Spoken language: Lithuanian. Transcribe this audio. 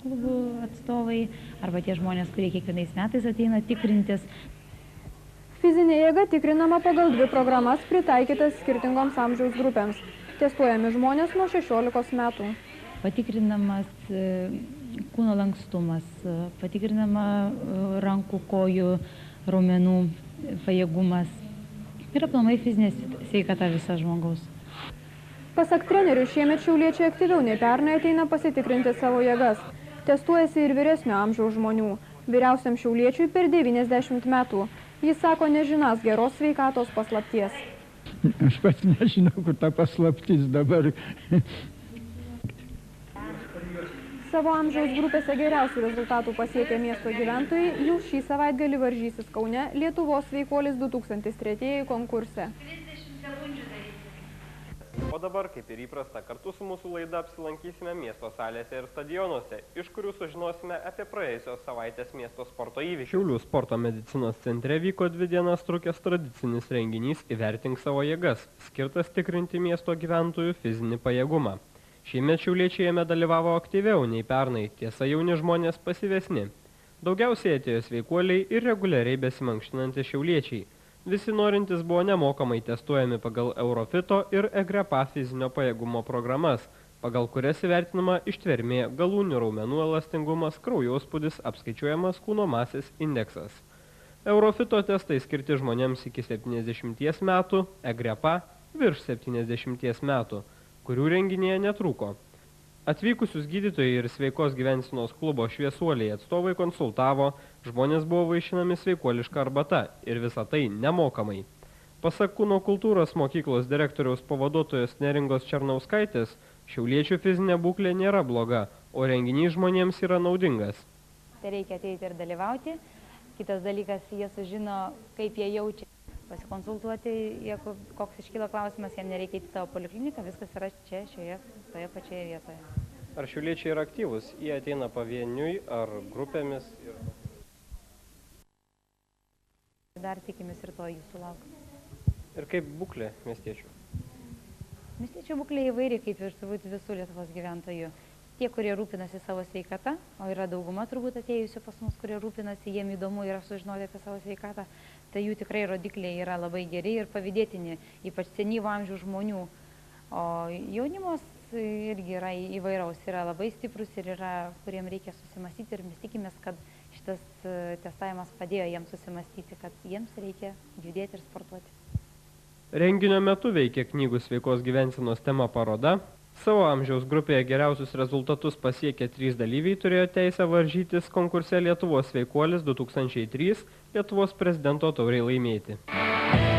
klubų atstovai, arba tie žmonės, kurie kiekvienais metais ateina tikrintis. Fizinė jėga tikrinama pagal 2 programas pritaikytas skirtingoms amžiaus grupėms. Testuojami žmonės nuo 16 metų. Patikrinamas kūno lankstumas, patikrinama rankų, kojų, raumenų pajėgumas ir aplamai fizinė sveikata visa žmogaus. Pasak trenerių, šiemet šiauliečiai aktyviau nei pernai ateina pasitikrinti savo jėgas. Testuojasi ir vyresnio amžiaus žmonių. Vyriausiam šiauliečiui per 90 metų. Jis sako, nežinas geros sveikatos paslapties. Aš pats nežinau, kur ta paslaptis dabar. Savo amžiaus grupėse geriausių rezultatų pasiekę miesto gyventojai jau šį savaitgalį varžysis Kaune Lietuvos sveikuolis 2003 konkurse. O dabar, kaip ir įprasta, kartu su mūsų laida apsilankysime miesto salėse ir stadionuose, iš kurių sužinosime apie praėjusios savaitės miesto sporto įvykius. Šiaulių sporto medicinos centre vyko 2 dienas trukęs tradicinis renginys Įvertink savo jėgas, skirtas tikrinti miesto gyventojų fizinį pajėgumą. Šiemet šiauliečiai jame dalyvavo aktyviau nei pernai, tiesa jauni žmonės pasyvesni. Daugiausiai atėjo sveikuoliai ir reguliariai besimankštinantys šiauliečiai. Visi norintys buvo nemokamai testuojami pagal Eurofito ir EGREPA fizinio pajėgumo programas, pagal kurias įvertinama ištvermė, galūnių raumenų elastingumas, kraujospūdis, apskaičiuojamas kūno masės indeksas. Eurofito testai skirti žmonėms iki 70 metų, EGREPA virš 70 metų, kurių renginėje netrūko. Atvykusius gydytojai ir sveikos gyvensenos klubo šviesuoliai atstovai konsultavo, žmonės buvo vaišinami sveikuoliška arbata ir visą tai nemokamai. Pasak Kūno kultūros mokyklos direktoriaus pavaduotojos Neringos Černauskaitės, šiauliečių fizinė būklė nėra bloga, o renginys žmonėms yra naudingas. Tai reikia ateiti ir dalyvauti. Kitas dalykas, jie sužino, kaip jie jaučia. Pasikonsultuoti, jeigu koks iškyla klausimas, jam nereikia į savo polikliniką, viskas yra čia, toje pačioje vietoje. Ar šiauliečiai yra aktyvūs? Jie ateina pavieniui ar grupėmis? Dar tikimės ir to jūsų laukti. Ir kaip būklė miestiečių? Miestiečių būklė įvairi, kaip ir turbūt visų Lietuvos gyventojų. Tie, kurie rūpinasi savo sveikata, o yra dauguma turbūt atėjusių pas mus, kurie rūpinasi, jiem įdomu yra sužinoti apie savo sveikatą, tai jų tikrai rodikliai yra labai geri ir pavydėtini, ypač senyvo amžiaus žmonių. O jaunimos irgi yra įvairaus, yra labai stiprus ir yra, kuriem reikia susimastyti ir mes tikimės, kad šitas testavimas padėjo jiems susimastyti, kad jiems reikia judėti ir sportuoti. Renginio metu veikia knygų sveikos gyvensenos tema paroda. Savo amžiaus grupėje geriausius rezultatus pasiekę 3 dalyviai turėjo teisę varžytis konkurse Lietuvos sveikuolis 2003 Lietuvos prezidento taurei laimėti.